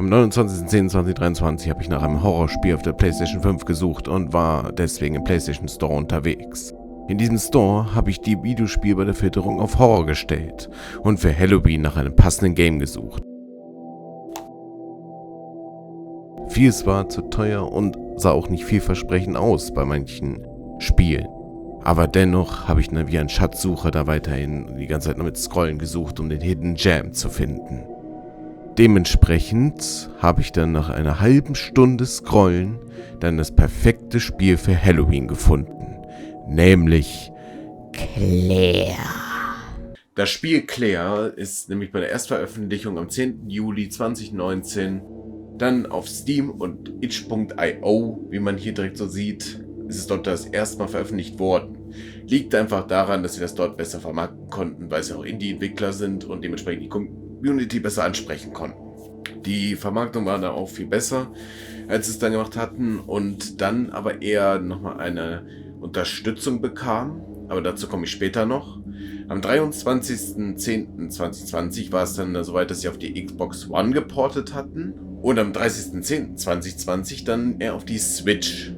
Am 29.10.2023 habe ich nach einem Horrorspiel auf der PlayStation 5 gesucht und war deswegen im PlayStation Store unterwegs. In diesem Store habe ich die Videospiel bei der Filterung auf Horror gestellt und für Halloween nach einem passenden Game gesucht. Vieles war zu teuer und sah auch nicht vielversprechend aus bei manchen Spielen. Aber dennoch habe ich wie ein Schatzsucher da weiterhin die ganze Zeit noch mit Scrollen gesucht, um den Hidden Gem zu finden. Dementsprechend habe ich dann nach einer halben Stunde Scrollen dann das perfekte Spiel für Halloween gefunden, nämlich Claire. Das Spiel Claire ist nämlich bei der Erstveröffentlichung am 10. Juli 2019 dann auf Steam und itch.io, wie man hier direkt so sieht, ist es dort das erste Mal veröffentlicht worden. Liegt einfach daran, dass sie das dort besser vermarkten konnten, weil es ja auch Indie-Entwickler sind und dementsprechend die Community besser ansprechen konnten. Die Vermarktung war da auch viel besser, als sie es dann gemacht hatten und dann aber eher nochmal eine Unterstützung bekam, aber dazu komme ich später noch. Am 23.10.2020 war es dann soweit, dass sie auf die Xbox One geportet hatten und am 30.10.2020 dann eher auf die Switch.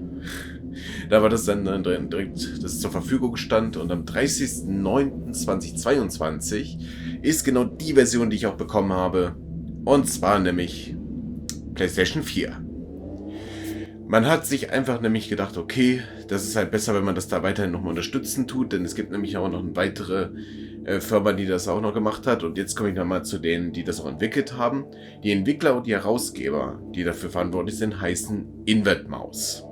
Da war das dann direkt, das zur Verfügung stand und am 30.09.2022 ist genau die Version, die ich auch bekommen habe, und zwar nämlich PlayStation 4. Man hat sich einfach nämlich gedacht, okay, das ist halt besser, wenn man das da weiterhin nochmal unterstützen tut, denn es gibt nämlich auch noch eine weitere Firma, die das auch noch gemacht hat. Und jetzt komme ich nochmal zu denen, die das auch entwickelt haben. Die Entwickler und die Herausgeber, die dafür verantwortlich sind, heißen Invertmaus.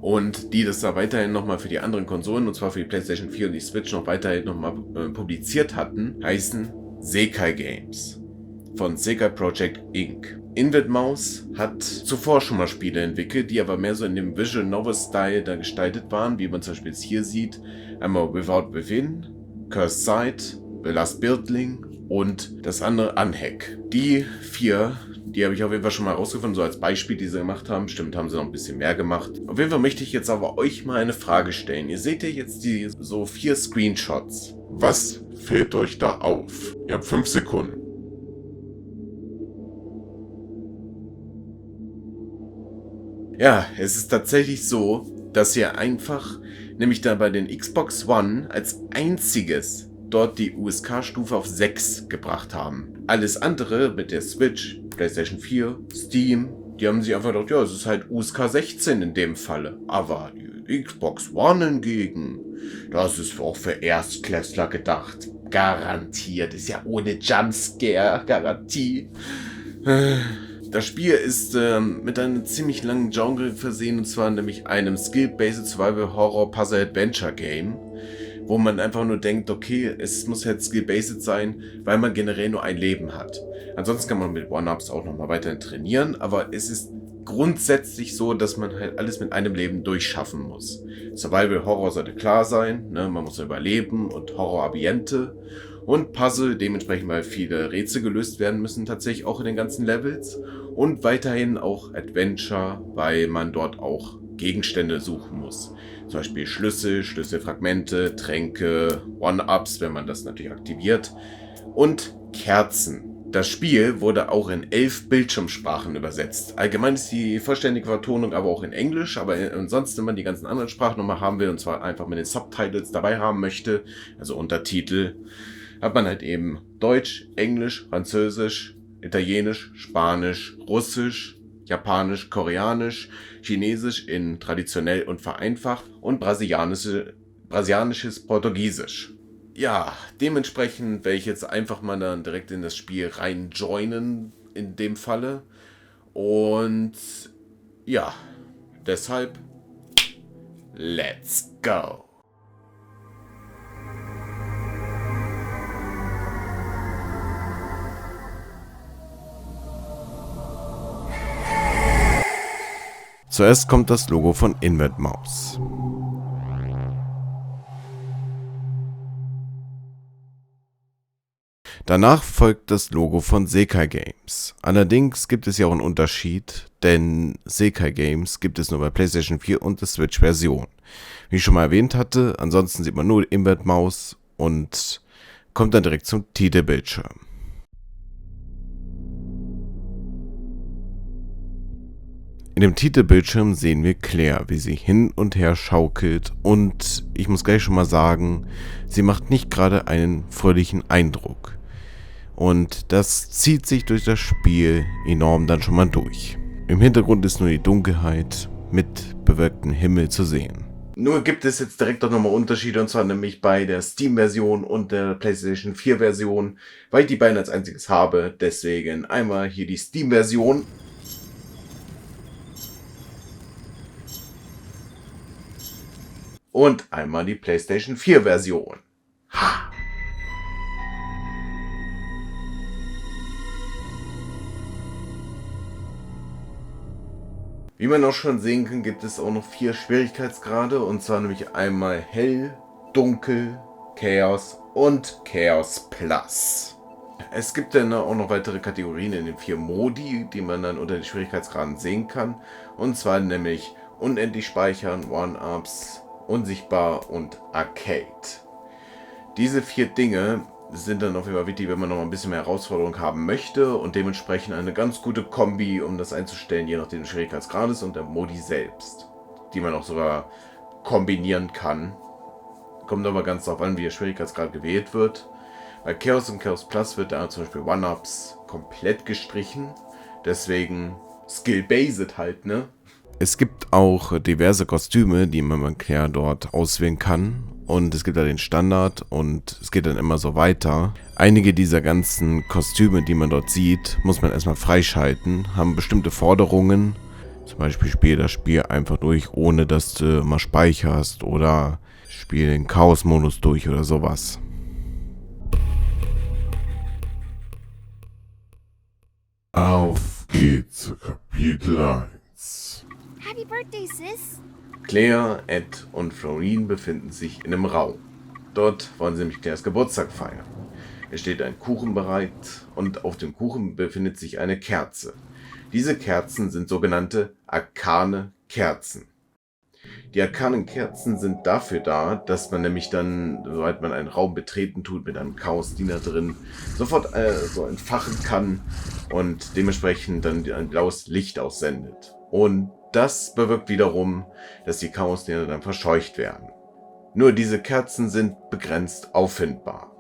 Und die das da weiterhin nochmal für die anderen Konsolen, und zwar für die PlayStation 4 und die Switch, noch weiterhin nochmal publiziert hatten, heißen Sekai Games von Sekai Project Inc. Invertmaus hat zuvor schon mal Spiele entwickelt, die aber mehr so in dem Visual Novel Style da gestaltet waren, wie man zum Beispiel jetzt hier sieht. Einmal Without Within, Cursed Sight, The Last Buildling und das andere Unhack. Die 4, die habe ich auf jeden Fall schon mal rausgefunden, so als Beispiel, die sie gemacht haben. Stimmt, haben sie noch ein bisschen mehr gemacht. Auf jeden Fall möchte ich jetzt aber euch mal eine Frage stellen. Ihr seht ja jetzt die so 4 Screenshots. Was fällt euch da auf? Ihr habt 5 Sekunden. Ja, es ist tatsächlich so, dass sie einfach, nämlich da bei den Xbox One als einziges dort die USK-Stufe auf 6 gebracht haben. Alles andere mit der Switch, PlayStation 4, Steam, die haben sich einfach gedacht, ja, es ist halt USK 16 in dem Falle. Aber die Xbox One hingegen, das ist auch für Erstklässler gedacht. Garantiert, ist ja ohne Jumpscare, Garantie. Das Spiel ist mit einem ziemlich langen Genre versehen, und zwar nämlich einem Skill-Based Survival Horror Puzzle Adventure Game, wo man einfach nur denkt, okay, es muss halt Skill-Based sein, weil man generell nur ein Leben hat. Ansonsten kann man mit One-Ups auch nochmal weiterhin trainieren, aber es ist grundsätzlich so, dass man halt alles mit einem Leben durchschaffen muss. Survival Horror sollte klar sein, ne? Man muss überleben und Horror-Ambiente. Und Puzzle, dementsprechend, weil viele Rätsel gelöst werden müssen, tatsächlich auch in den ganzen Levels. Und weiterhin auch Adventure, weil man dort auch Gegenstände suchen muss. Zum Beispiel Schlüssel, Schlüsselfragmente, Tränke, One-Ups, wenn man das natürlich aktiviert. Und Kerzen. Das Spiel wurde auch in 11 Bildschirmsprachen übersetzt. Allgemein ist die vollständige Vertonung aber auch in Englisch, aber ansonsten, wenn man die ganzen anderen Sprachen nochmal haben will, und zwar einfach mit den Subtitles dabei haben möchte, also Untertitel, hat man halt eben Deutsch, Englisch, Französisch, Italienisch, Spanisch, Russisch, Japanisch, Koreanisch, Chinesisch in traditionell und vereinfacht und brasilianisches Portugiesisch. Ja, dementsprechend werde ich jetzt einfach mal dann direkt in das Spiel rein joinen, in dem Falle. Und ja, deshalb, let's go! Zuerst kommt das Logo von Invertmaus. Danach folgt das Logo von Sekai Games. Allerdings gibt es ja auch einen Unterschied, denn Sekai Games gibt es nur bei PlayStation 4 und der Switch-Version. Wie ich schon mal erwähnt hatte, ansonsten sieht man nur Invertmaus und kommt dann direkt zum Titelbildschirm. In dem Titelbildschirm sehen wir Claire, wie sie hin und her schaukelt, und ich muss gleich schon mal sagen, sie macht nicht gerade einen fröhlichen Eindruck. Und das zieht sich durch das Spiel enorm dann schon mal durch. Im Hintergrund ist nur die Dunkelheit mit bewölktem Himmel zu sehen. Nur gibt es jetzt direkt auch nochmal Unterschiede, und zwar nämlich bei der Steam-Version und der PlayStation 4-Version, weil ich die beiden als einziges habe. Deswegen einmal hier die Steam-Version. Und einmal die PlayStation 4-Version. Wie man auch schon sehen kann, gibt es auch noch 4 Schwierigkeitsgrade, und zwar nämlich einmal Hell, Dunkel, Chaos und Chaos Plus. Es gibt dann auch noch weitere Kategorien in den 4 Modi, die man dann unter den Schwierigkeitsgraden sehen kann, und zwar nämlich unendlich speichern, One-Ups, unsichtbar und Arcade. Diese 4 Dinge sind dann auf jeden Fall wichtig, wenn man noch ein bisschen mehr Herausforderung haben möchte, und dementsprechend eine ganz gute Kombi, um das einzustellen, je nachdem des Schwierigkeitsgrades und der Modi selbst, die man auch sogar kombinieren kann. Kommt aber ganz darauf an, wie der Schwierigkeitsgrad gewählt wird. Bei Chaos und Chaos Plus wird da zum Beispiel One-Ups komplett gestrichen, deswegen Skill-Based halt, ne? Es gibt auch diverse Kostüme, die man bei Claire dort auswählen kann. Und es gibt da den Standard, und es geht dann immer so weiter. Einige dieser ganzen Kostüme, die man dort sieht, muss man erstmal freischalten, haben bestimmte Forderungen. Zum Beispiel spiel das Spiel einfach durch, ohne dass du mal speicherst, oder spiel den Chaos-Modus durch oder sowas. Auf geht's zu Kapitel 1. Happy birthday, sis! Claire, Ed und Florine befinden sich in einem Raum. Dort wollen sie nämlich Claires Geburtstag feiern. Es steht ein Kuchen bereit, und auf dem Kuchen befindet sich eine Kerze. Diese Kerzen sind sogenannte arkane Kerzen. Die arkanen Kerzen sind dafür da, dass man nämlich dann, sobald man einen Raum betreten tut mit einem Chaos-Diener drin, sofort so entfachen kann und dementsprechend dann ein blaues Licht aussendet. Und das bewirkt wiederum, dass die Chaos-Diener dann verscheucht werden. Nur diese Kerzen sind begrenzt auffindbar.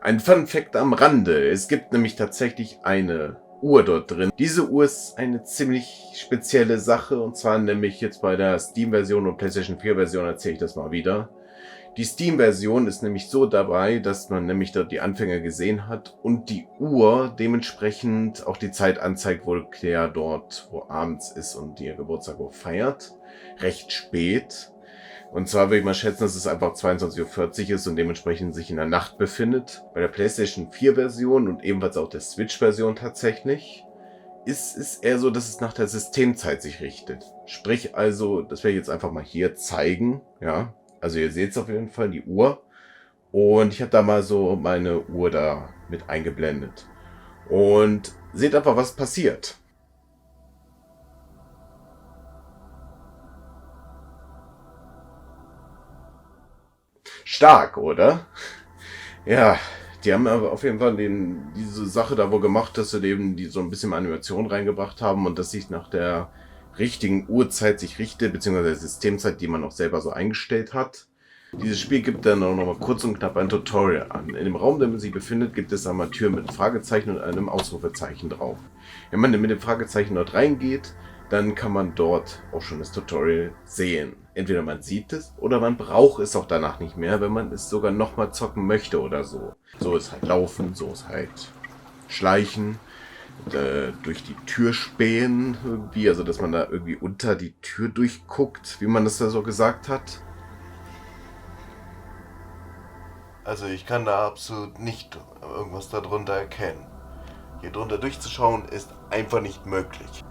Ein Fun-Fact am Rande: Es gibt nämlich tatsächlich eine Uhr dort drin. Diese Uhr ist eine ziemlich spezielle Sache, und zwar nämlich jetzt bei der Steam-Version und PlayStation 4-Version erzähle ich das mal wieder. Die Steam-Version ist nämlich so dabei, dass man nämlich dort die Anfänge gesehen hat und die Uhr dementsprechend auch die Zeit anzeigt, wo Claire dort, wo abends ist und ihr Geburtstag auch feiert. Recht spät. Und zwar würde ich mal schätzen, dass es einfach 22:40 Uhr ist und dementsprechend sich in der Nacht befindet. Bei der PlayStation 4-Version und ebenfalls auch der Switch-Version tatsächlich ist es eher so, dass es nach der Systemzeit sich richtet. Sprich also, das werde ich jetzt einfach mal hier zeigen, ja. Also ihr seht es auf jeden Fall, die Uhr. Und ich habe da mal so meine Uhr da mit eingeblendet. Und seht einfach, was passiert. Stark, oder? Ja, die haben aber auf jeden Fall diese Sache da wohl gemacht, dass sie eben so ein bisschen Animation reingebracht haben und dass sich nach der richtigen Uhrzeit sich richtet, beziehungsweise der Systemzeit, die man auch selber so eingestellt hat. Dieses Spiel gibt dann auch noch mal kurz und knapp ein Tutorial an. In dem Raum, in dem man sich befindet, gibt es einmal Türen mit einem Fragezeichen und einem Ausrufezeichen drauf. Wenn man mit dem Fragezeichen dort reingeht, dann kann man dort auch schon das Tutorial sehen. Entweder man sieht es oder man braucht es auch danach nicht mehr, wenn man es sogar nochmal zocken möchte oder so. So ist halt Laufen, so ist halt Schleichen, durch die Tür spähen irgendwie, also dass man da irgendwie unter die Tür durchguckt, wie man das da so gesagt hat. Also ich kann da absolut nicht irgendwas darunter erkennen. Hier drunter durchzuschauen ist einfach nicht möglich.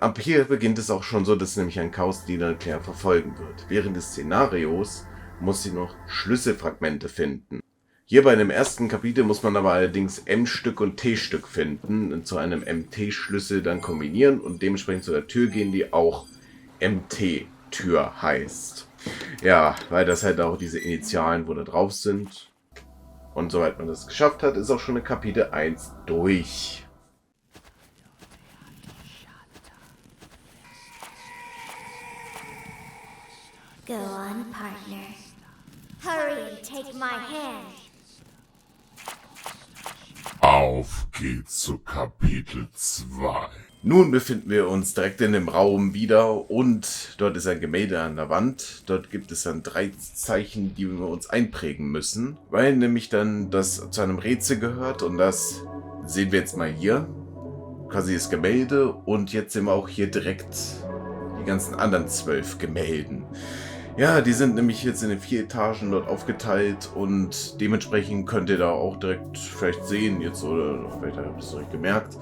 Ab hier beginnt es auch schon so, dass nämlich ein Chaos-Diener Claire verfolgen wird. Während des Szenarios muss sie noch Schlüsselfragmente finden. Hier bei dem ersten Kapitel muss man aber allerdings M-Stück und T-Stück finden und zu einem MT-Schlüssel dann kombinieren und dementsprechend zu der Tür gehen, die auch MT-Tür heißt. Ja, weil das halt auch diese Initialen, wo da drauf sind. Und soweit man das geschafft hat, ist auch schon eine Kapitel 1 durch. Go on, partner. Hurry and take my hand. Auf geht's zu Kapitel 2. Nun befinden wir uns direkt in dem Raum wieder und dort ist ein Gemälde an der Wand. Dort gibt es dann 3 Zeichen, die wir uns einprägen müssen, weil nämlich dann das zu einem Rätsel gehört und das sehen wir jetzt mal hier. Quasi das Gemälde und jetzt sehen wir auch hier direkt die ganzen anderen 12 Gemälden. Ja, die sind nämlich jetzt in den 4 Etagen dort aufgeteilt und dementsprechend könnt ihr da auch direkt vielleicht sehen jetzt oder vielleicht habt ihr es direkt gemerkt.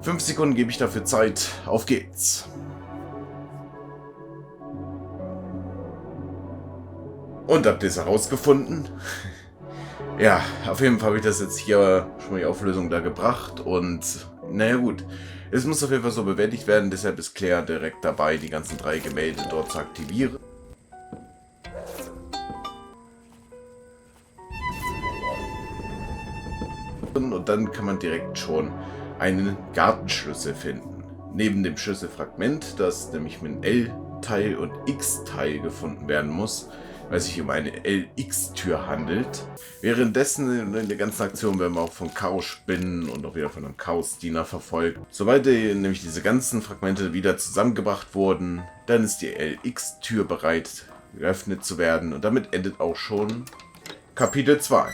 5 Sekunden gebe ich dafür Zeit. Auf geht's. Und habt ihr es herausgefunden? Ja, auf jeden Fall habe ich das jetzt hier schon mal die Auflösung da gebracht und naja gut. Es muss auf jeden Fall so bewältigt werden, deshalb ist Claire direkt dabei, die ganzen 3 Gemälde dort zu aktivieren. Und dann kann man direkt schon einen Gartenschlüssel finden. Neben dem Schlüsselfragment, das nämlich mit einem L-Teil und X-Teil gefunden werden muss, weil es sich um eine LX-Tür handelt. Währenddessen in der ganzen Aktion werden wir auch von Chaos-Spinnen und auch wieder von einem Chaos-Diener verfolgt. Sobald nämlich diese ganzen Fragmente wieder zusammengebracht wurden, dann ist die LX-Tür bereit, geöffnet zu werden. Und damit endet auch schon Kapitel 2.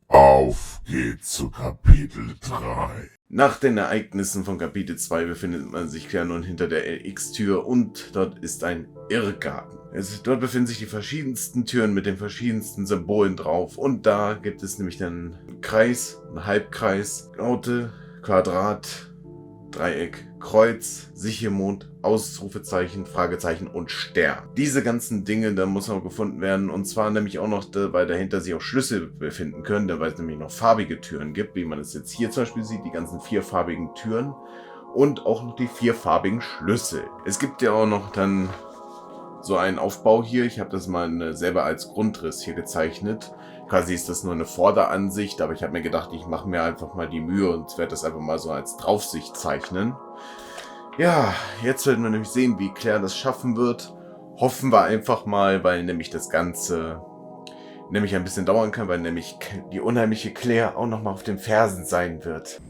Auf geht's zu Kapitel 3. Nach den Ereignissen von Kapitel 2 befindet man sich ja nun hinter der LX-Tür und dort ist ein Irrgarten. Dort befinden sich die verschiedensten Türen mit den verschiedensten Symbolen drauf und da gibt es nämlich dann einen Kreis, einen Halbkreis, Raute, Quadrat, Dreieck, Kreuz, Sichermond, Ausrufezeichen, Fragezeichen und Stern. Diese ganzen Dinge, da muss noch gefunden werden und zwar nämlich auch noch, weil dahinter sich auch Schlüssel befinden können, weil es nämlich noch farbige Türen gibt, wie man es jetzt hier zum Beispiel sieht, die ganzen 4farbigen Türen und auch noch die 4farbigen Schlüssel. Es gibt ja auch noch dann so einen Aufbau hier, ich habe das mal selber als Grundriss hier gezeichnet. Quasi ist das nur eine Vorderansicht, aber ich habe mir gedacht, ich mache mir einfach mal die Mühe und werde das einfach mal so als Draufsicht zeichnen. Ja, jetzt werden wir nämlich sehen, wie Claire das schaffen wird. Hoffen wir einfach mal, weil nämlich das Ganze nämlich ein bisschen dauern kann, weil nämlich die unheimliche Claire auch nochmal auf den Fersen sein wird.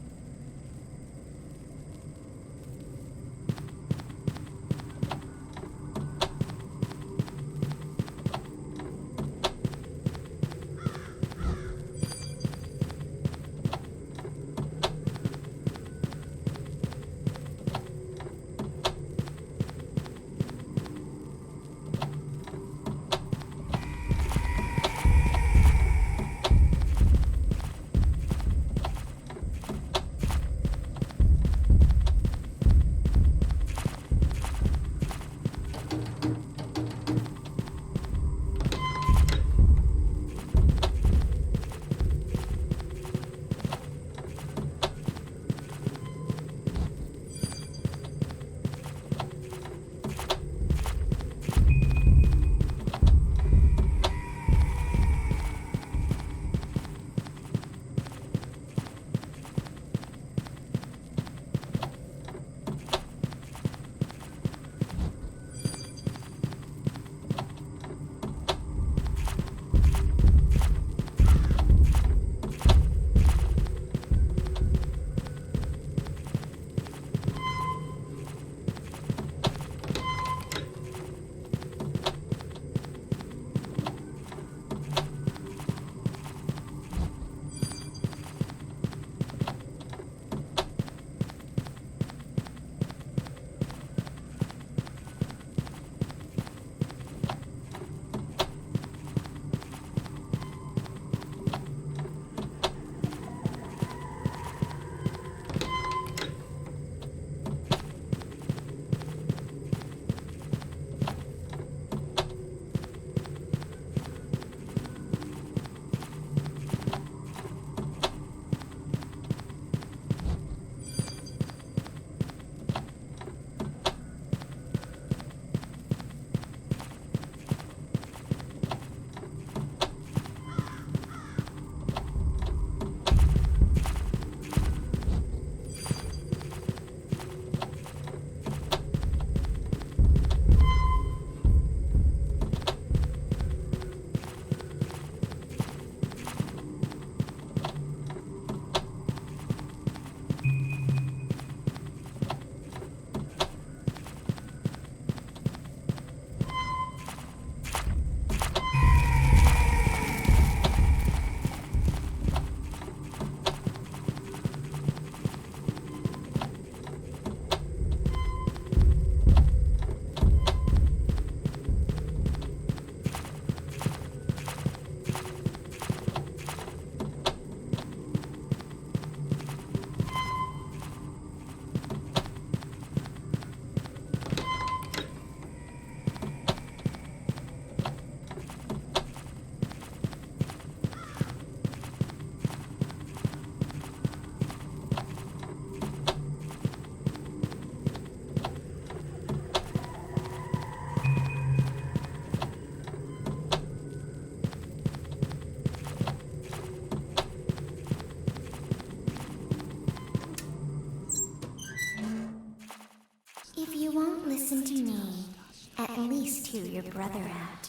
hear your brother out.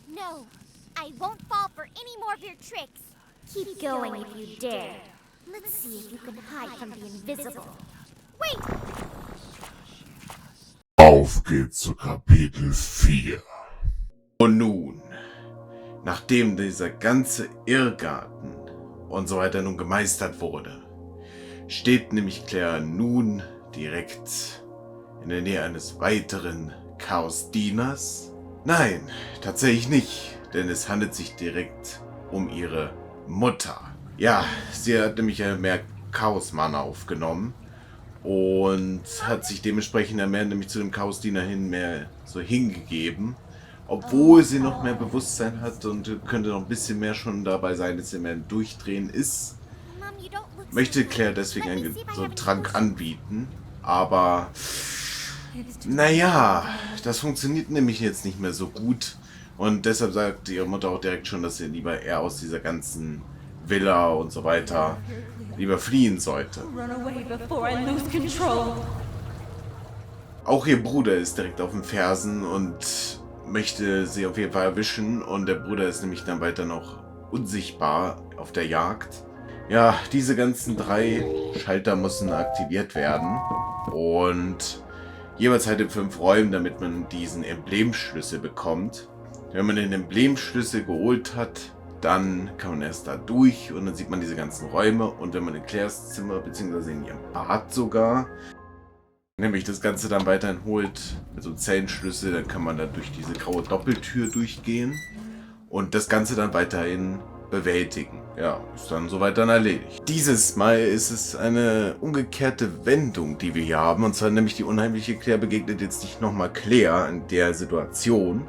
No, I won't fall for any more of your tricks. Keep going if you dare. Let's see if you can hide from the invisible. Wait! Auf geht's zu Kapitel 4. Und nun, nachdem dieser ganze Irrgarten und so weiter nun gemeistert wurde, steht nämlich Claire nun direkt in der Nähe eines weiteren Chaosdieners. Nein, tatsächlich nicht, denn es handelt sich direkt um ihre Mutter. Ja, sie hat nämlich mehr Chaos-Mana aufgenommen und hat sich dementsprechend mehr nämlich zu dem Chaosdiener hin mehr so hingegeben. Obwohl sie noch mehr Bewusstsein hat und könnte noch ein bisschen mehr schon dabei sein, dass sie mehr im Durchdrehen ist, möchte Claire deswegen einen so einen Trank anbieten. Aber naja, das funktioniert nämlich jetzt nicht mehr so gut. Und deshalb sagt ihre Mutter auch direkt schon, dass sie lieber eher aus dieser ganzen Villa und so weiter lieber fliehen sollte. Auch ihr Bruder ist direkt auf den Fersen und möchte sie auf jeden Fall erwischen. Und der Bruder ist nämlich dann weiter noch unsichtbar auf der Jagd. Ja, diese ganzen 3 Schalter müssen aktiviert werden. Und jeweils halt in 5 Räumen, damit man diesen Emblemschlüssel bekommt. Wenn man den Emblemschlüssel geholt hat, dann kann man erst da durch und dann sieht man diese ganzen Räume. Und wenn man in Claires Zimmer bzw. in ihrem Bad sogar nämlich das Ganze dann weiterhin holt mit so einem Zellenschlüssel, dann kann man da durch diese graue Doppeltür durchgehen und das Ganze dann weiterhin bewältigen. Ja, ist dann soweit dann erledigt. Dieses Mal ist es eine umgekehrte Wendung, die wir hier haben. Und zwar nämlich die unheimliche Claire begegnet jetzt nicht nochmal Claire in der Situation,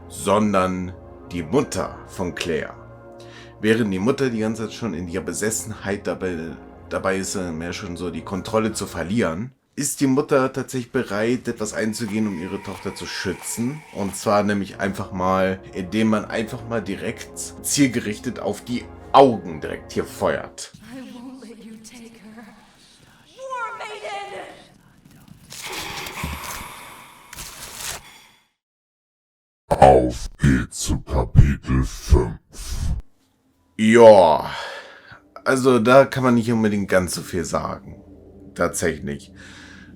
sondern die Mutter von Claire. Während die Mutter die ganze Zeit schon in ihrer Besessenheit dabei ist, mehr schon so die Kontrolle zu verlieren, ist die Mutter tatsächlich bereit, etwas einzugehen, um ihre Tochter zu schützen. Und zwar nämlich einfach mal, indem man einfach mal direkt zielgerichtet auf die Augen direkt hier feuert. Auf geht's zu Kapitel 5. Ja, also da kann man nicht unbedingt ganz so viel sagen. Tatsächlich.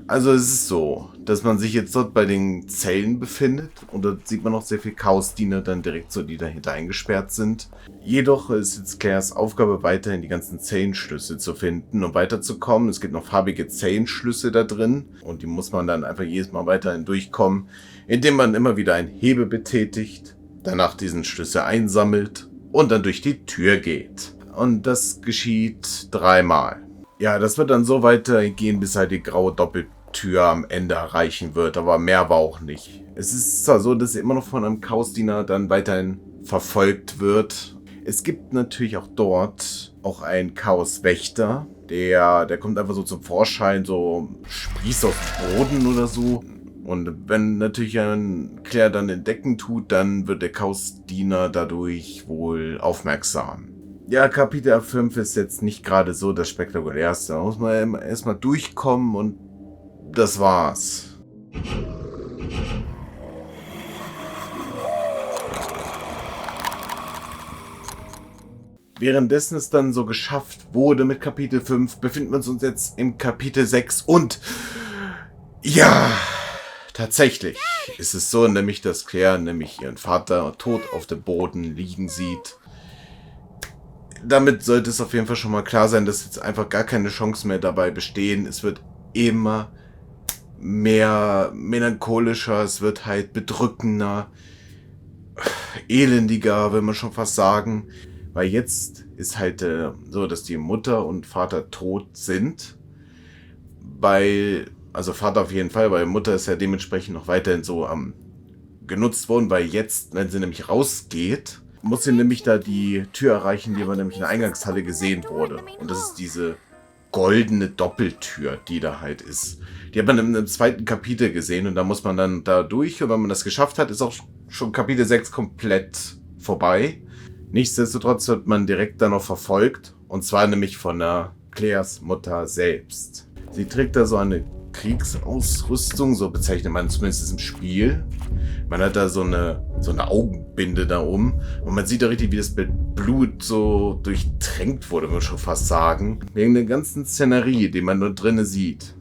Also es ist so, dass man sich jetzt dort bei den Zellen befindet und dort sieht man auch sehr viel Chaosdiener dann direkt so, die dahinter eingesperrt sind. Jedoch ist jetzt Claires Aufgabe weiterhin die ganzen Zellenschlüssel zu finden und weiterzukommen. Es gibt noch farbige Zellenschlüssel da drin und die muss man dann einfach jedes Mal weiterhin durchkommen, indem man immer wieder einen Hebel betätigt, danach diesen Schlüssel einsammelt und dann durch die Tür geht. Und das geschieht 3 Mal. Ja, das wird dann so weitergehen, bis halt die graue Doppeltür am Ende erreichen wird, aber mehr war auch nicht. Es ist zwar so, dass er immer noch von einem Chaosdiener dann weiterhin verfolgt wird. Es gibt natürlich auch dort auch einen Chaoswächter, der kommt einfach so zum Vorschein, so sprießt aus dem Boden oder so. Und wenn natürlich ein Claire dann entdecken tut, dann wird der Chaosdiener dadurch wohl aufmerksam. Ja, Kapitel 5 ist jetzt nicht gerade so das Spektakulärste. Da muss man erstmal durchkommen und das war's. Währenddessen es dann so geschafft wurde mit Kapitel 5, befinden wir uns jetzt im Kapitel 6 und ja, tatsächlich ist es so, nämlich dass Claire nämlich ihren Vater tot auf dem Boden liegen sieht. Damit sollte es auf jeden Fall schon mal klar sein, dass jetzt einfach gar keine Chance mehr dabei bestehen. Es wird immer mehr melancholischer, es wird halt bedrückender, elendiger, will man schon fast sagen. Weil jetzt ist halt so, dass die Mutter und Vater tot sind. Also Vater auf jeden Fall, weil Mutter ist ja dementsprechend noch weiterhin so genutzt worden, weil jetzt, wenn sie nämlich rausgeht, muss sie nämlich da die Tür erreichen, die man nämlich in der Eingangshalle gesehen wurde. Und das ist diese goldene Doppeltür, die da halt ist. Die hat man im 2. Kapitel gesehen und da muss man dann da durch. Und wenn man das geschafft hat, ist auch schon Kapitel 6 komplett vorbei. Nichtsdestotrotz wird man direkt dann noch verfolgt. Und zwar nämlich von der Claires Mutter selbst. Sie trägt da so eine Kriegsausrüstung, so bezeichnet man zumindest im Spiel. Man hat da so eine Augenbinde da und man sieht da richtig, wie das mit Blut so durchtränkt wurde, würde man schon fast sagen. Wegen der ganzen Szenerie, die man nur drinnen sieht.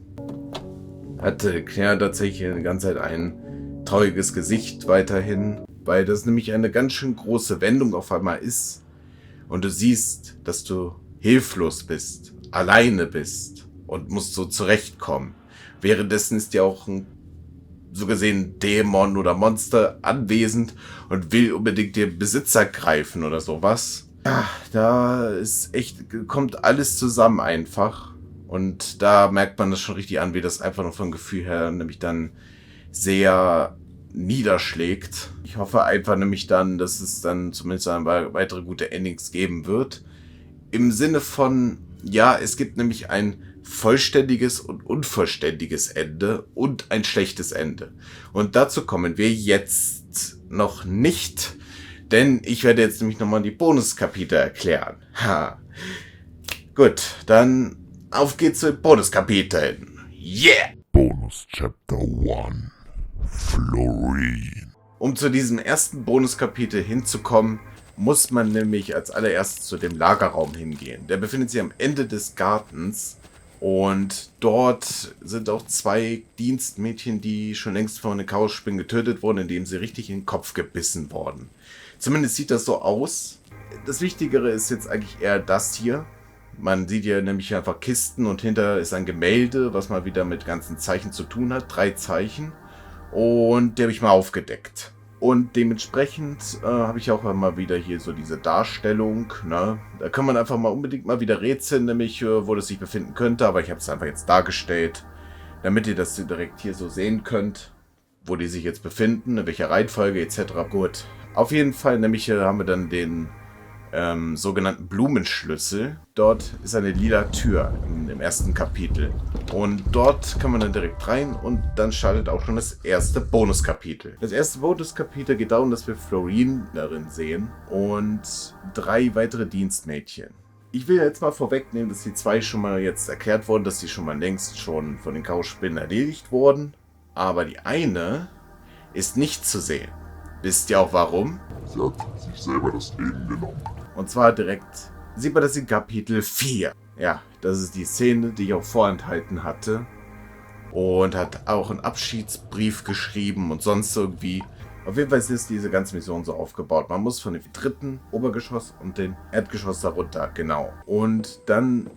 Hatte Claire tatsächlich die ganze Zeit ein trauriges Gesicht weiterhin, weil das nämlich eine ganz schön große Wendung auf einmal ist. Und du siehst, dass du hilflos bist, alleine bist und musst so zurechtkommen. Währenddessen ist ja auch ein so gesehen Dämon oder Monster anwesend und will unbedingt den Besitzer greifen oder sowas. Ja, da ist echt, kommt alles zusammen einfach. Und da merkt man das schon richtig an, wie das einfach nur vom Gefühl her nämlich dann sehr niederschlägt. Ich hoffe einfach nämlich dann, dass es dann zumindest dann weitere gute Endings geben wird. Im Sinne von, ja, es gibt nämlich ein vollständiges und unvollständiges Ende und ein schlechtes Ende. Und dazu kommen wir jetzt noch nicht, denn ich werde jetzt nämlich nochmal die Bonuskapitel erklären. Ha. Gut, dann auf geht's zu den Bonuskapiteln. Yeah! Bonus Chapter 1. Florine. Um zu diesem ersten Bonuskapitel hinzukommen, muss man nämlich als allererstes zu dem Lagerraum hingehen. Der befindet sich am Ende des Gartens. Und dort sind auch 2 Dienstmädchen, die schon längst von den Chaosspinnen getötet wurden, indem sie richtig in den Kopf gebissen wurden. Zumindest sieht das so aus. Das Wichtigere ist jetzt eigentlich eher das hier. Man sieht hier nämlich einfach Kisten und hinter ist ein Gemälde, was mal wieder mit ganzen Zeichen zu tun hat. 3 Zeichen. Und die habe ich mal aufgedeckt. Und dementsprechend habe ich auch mal wieder hier so diese Darstellung. Ne? Da kann man einfach mal unbedingt mal wieder rätseln, nämlich wo das sich befinden könnte. Aber ich habe es einfach jetzt dargestellt, damit ihr das direkt hier so sehen könnt, wo die sich jetzt befinden, in welcher Reihenfolge etc. Gut, auf jeden Fall nämlich haben wir dann den sogenannten Blumenschlüssel. Dort ist eine lila Tür im ersten Kapitel. Und dort kann man dann direkt rein und dann startet auch schon das erste Bonuskapitel. Das erste Bonuskapitel geht darum, dass wir Florine darin sehen und 3 weitere Dienstmädchen. Ich will jetzt mal vorwegnehmen, dass die 2 schon mal jetzt erklärt wurden, dass die schon mal längst schon von den Chaosspinnen erledigt wurden. Aber die eine ist nicht zu sehen. Wisst ihr auch warum? Sie hat sich selber das Leben genommen. Und zwar direkt sieht man das in Kapitel 4. Ja, das ist die Szene, die ich auch vorenthalten hatte. Und hat auch einen Abschiedsbrief geschrieben und sonst irgendwie. Auf jeden Fall ist diese ganze Mission so aufgebaut. Man muss von dem 3. Obergeschoss und dem Erdgeschoss darunter, genau. Und dann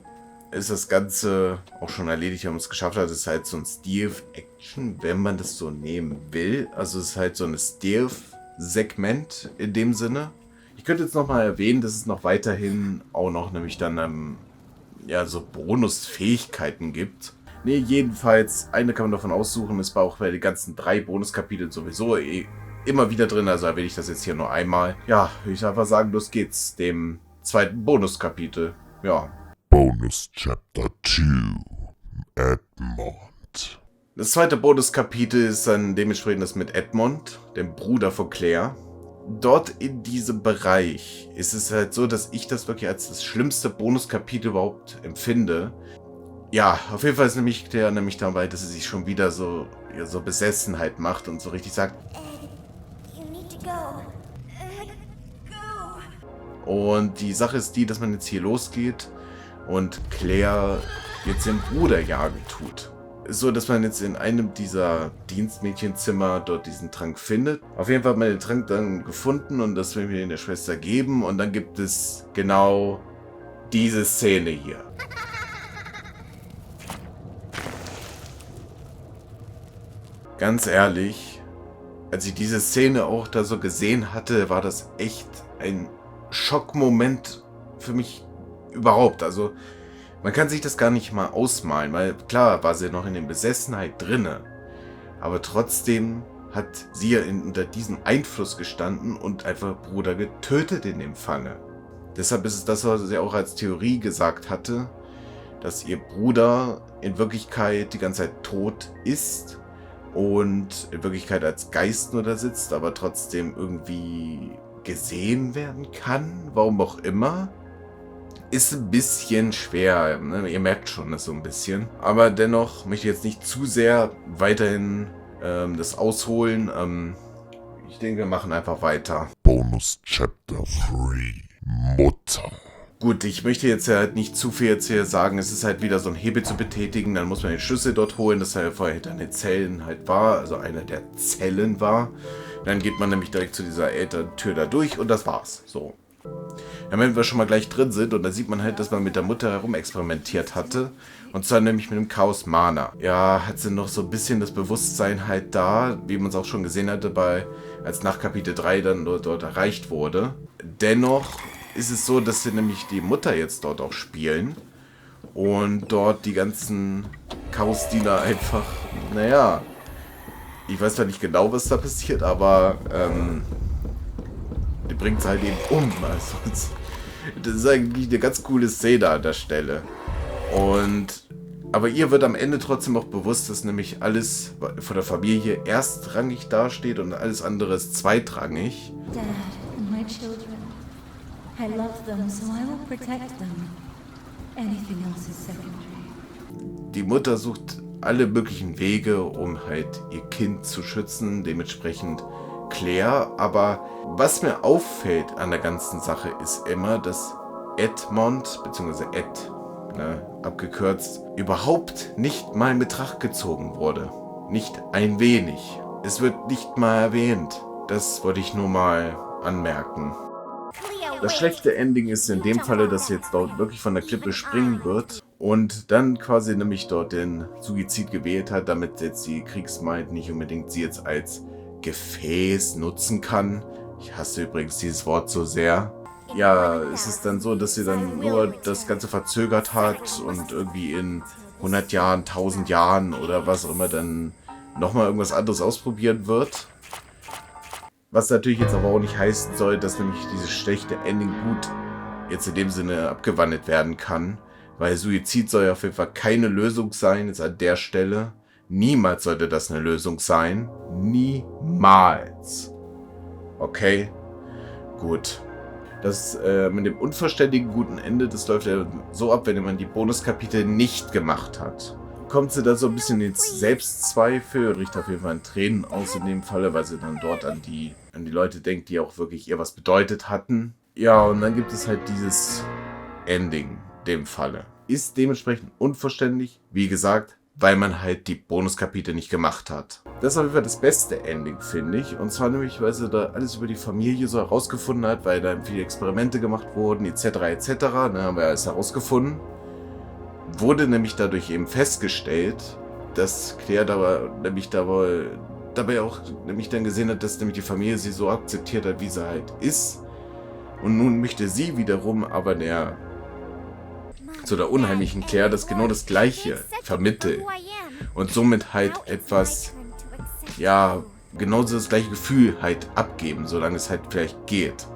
ist das Ganze auch schon erledigt, wenn man es geschafft hat. Es ist halt so ein Stealth-Action, wenn man das so nehmen will. Also es ist halt so ein Stealth-Segment in dem Sinne. Ich könnte jetzt nochmal erwähnen, dass es noch weiterhin auch noch nämlich dann ja, so Bonusfähigkeiten gibt. Ne, jedenfalls, eine kann man davon aussuchen, ist auch bei den ganzen 3 Bonuskapiteln sowieso immer wieder drin, also erwähne ich das jetzt hier nur einmal. Ja, würde ich einfach sagen, los geht's, dem 2. Bonuskapitel. Ja. Bonus Chapter 2. Edmond. Das 2. Bonuskapitel ist dann dementsprechend das mit Edmond, dem Bruder von Claire. Dort in diesem Bereich ist es halt so, dass ich das wirklich als das schlimmste Bonuskapitel überhaupt empfinde. Ja, auf jeden Fall ist nämlich Claire nämlich dabei, dass sie sich schon wieder so Besessenheit macht und so richtig sagt, You need to go. Go. Und die Sache ist die, dass man jetzt hier losgeht und Claire jetzt den Bruder jagen tut. So, dass man jetzt in einem dieser Dienstmädchenzimmer dort diesen Trank findet. Auf jeden Fall hat man den Trank dann gefunden und das will wir den der Schwester geben. Und dann gibt es genau diese Szene hier. Ganz ehrlich, als ich diese Szene auch da so gesehen hatte, war das echt ein Schockmoment für mich überhaupt. Also man kann sich das gar nicht mal ausmalen, weil klar war sie noch in der Besessenheit drinne, aber trotzdem hat sie ja unter diesem Einfluss gestanden und einfach Bruder getötet in dem Fange. Deshalb ist es das, was sie auch als Theorie gesagt hatte, dass ihr Bruder in Wirklichkeit die ganze Zeit tot ist und in Wirklichkeit als Geist nur da sitzt, aber trotzdem irgendwie gesehen werden kann, warum auch immer. Ist ein bisschen schwer, ne? Ihr merkt schon das so ein bisschen. Aber dennoch möchte ich jetzt nicht zu sehr weiterhin das ausholen. Ich denke, wir machen einfach weiter. Bonus Chapter 3. Mutter. Gut, ich möchte jetzt ja halt nicht zu viel jetzt hier sagen. Es ist halt wieder so ein Hebel zu betätigen. Dann muss man den Schlüssel dort holen, dass er vorher hinter den Zellen halt war. Also einer der Zellen war. Dann geht man nämlich direkt zu dieser Elterntür da durch und das war's. So. Ja, wenn wir schon mal gleich drin sind und da sieht man halt, dass man mit der Mutter herumexperimentiert hatte. Und zwar nämlich mit dem Chaos Mana. Ja, hat sie noch so ein bisschen das Bewusstsein halt da, wie man es auch schon gesehen hatte, als nach Kapitel 3 dann dort erreicht wurde. Dennoch ist es so, dass sie nämlich die Mutter jetzt dort auch spielen. Und dort die ganzen Chaos-Diener einfach, naja, ich weiß zwar nicht genau, was da passiert, aber die bringt es halt eben um. Also, das ist eigentlich eine ganz coole Szene an der Stelle. Aber ihr wird am Ende trotzdem auch bewusst, dass nämlich alles von der Familie erstrangig dasteht und alles andere ist zweitrangig. Dad and my children. I love them, so I will protect them. Anything else is secondary. Die Mutter sucht alle möglichen Wege, um halt ihr Kind zu schützen, dementsprechend Claire. Aber was mir auffällt an der ganzen Sache ist immer, dass Edmond, beziehungsweise Ed, abgekürzt, überhaupt nicht mal in Betracht gezogen wurde. Nicht ein wenig. Es wird nicht mal erwähnt. Das wollte ich nur mal anmerken. Das schlechte Ending ist in dem Falle, dass sie jetzt dort wirklich von der Klippe springen wird und dann quasi nämlich dort den Suizid gewählt hat, damit jetzt die Kriegsmacht nicht unbedingt sie jetzt als Gefäß nutzen kann. Ich hasse übrigens dieses Wort so sehr. Ja, es ist dann so, dass sie dann nur das Ganze verzögert hat und irgendwie in 100 Jahren, 1000 Jahren oder was auch immer dann nochmal irgendwas anderes ausprobieren wird. Was natürlich jetzt aber auch nicht heißen soll, dass nämlich dieses schlechte Ending gut jetzt in dem Sinne abgewandelt werden kann. Weil Suizid soll ja auf jeden Fall keine Lösung sein, jetzt an der Stelle. Niemals sollte das eine Lösung sein. Niemals. Okay, gut. Das mit dem unvollständigen guten Ende, das läuft ja so ab, wenn man die Bonuskapitel nicht gemacht hat. Kommt sie da so ein bisschen ins Selbstzweifel, riecht auf jeden Fall in Tränen aus in dem Falle, weil sie dann dort an die Leute denkt, die auch wirklich ihr was bedeutet hatten. Ja, und dann gibt es halt dieses Ending, in dem Falle. Ist dementsprechend unvollständig, wie gesagt, weil man halt die Bonuskapitel nicht gemacht hat. Das ist auf jeden Fall das beste Ending, finde ich. Und zwar nämlich, weil sie da alles über die Familie so herausgefunden hat, weil da viele Experimente gemacht wurden, etc. etc. Haben wir alles herausgefunden. Wurde nämlich dadurch eben festgestellt, dass Claire dabei auch nämlich dann gesehen hat, dass nämlich die Familie sie so akzeptiert hat, wie sie halt ist. Und nun möchte sie wiederum aber zu der unheimlichen Claire das genau das Gleiche vermitteln. Und somit halt etwas, ja, genauso das gleiche Gefühl halt abgeben, solange es halt vielleicht geht.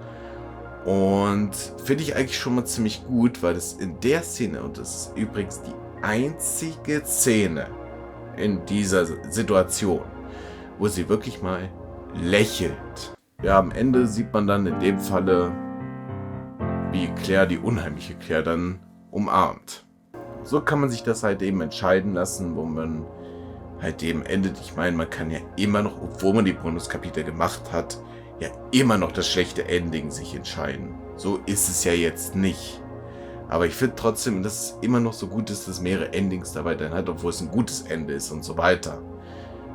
Und finde ich eigentlich schon mal ziemlich gut, weil das in der Szene, und das ist übrigens die einzige Szene in dieser Situation, wo sie wirklich mal lächelt. Ja, am Ende sieht man dann in dem Falle, wie Claire, die unheimliche Claire, dann umarmt. So kann man sich das halt eben entscheiden lassen, wo man halt eben endet. Ich meine, man kann ja immer noch, obwohl man die Bonuskapitel gemacht hat, ja immer noch das schlechte Ending sich entscheiden. So ist es ja jetzt nicht. Aber ich finde trotzdem, dass es immer noch so gut ist, dass mehrere Endings dabei dann hat, obwohl es ein gutes Ende ist und so weiter.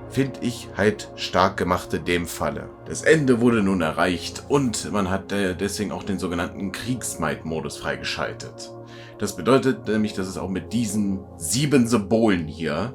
Finde ich halt stark gemacht in dem Falle. Das Ende wurde nun erreicht und man hat deswegen auch den sogenannten Kriegsmight-Modus freigeschaltet. Das bedeutet nämlich, dass es auch mit diesen 7 Symbolen hier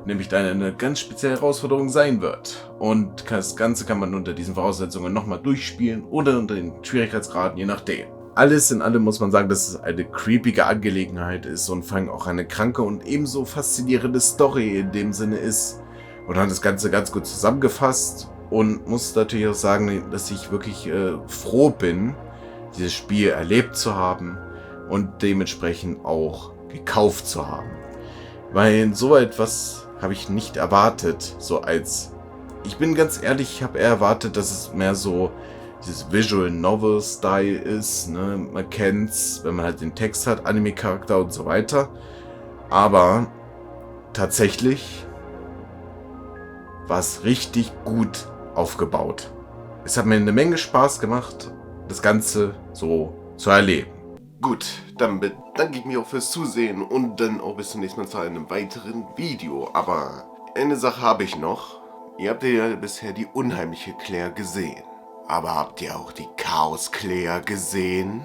nämlich dann eine ganz spezielle Herausforderung sein wird. Und das Ganze kann man unter diesen Voraussetzungen nochmal durchspielen oder unter den Schwierigkeitsgraden, je nachdem. Alles in allem muss man sagen, dass es eine creepige Angelegenheit ist und vor allem auch eine kranke und ebenso faszinierende Story in dem Sinne ist. Und hat das Ganze ganz gut zusammengefasst und muss natürlich auch sagen, dass ich wirklich froh bin, dieses Spiel erlebt zu haben und dementsprechend auch gekauft zu haben. Weil so etwas habe ich nicht erwartet, ich bin ganz ehrlich, ich habe eher erwartet, dass es mehr so dieses Visual Novel Style ist, ne? Man kennt's, wenn man halt den Text hat, Anime-Charakter und so weiter. Aber tatsächlich war es richtig gut aufgebaut. Es hat mir eine Menge Spaß gemacht, das Ganze so zu erleben. Gut, dann bedanke ich mich auch fürs Zusehen und dann auch bis zum nächsten Mal zu einem weiteren Video. Aber eine Sache habe ich noch. Ihr habt ja bisher die unheimliche Claire gesehen. Aber habt ihr auch die Chaos Claire gesehen?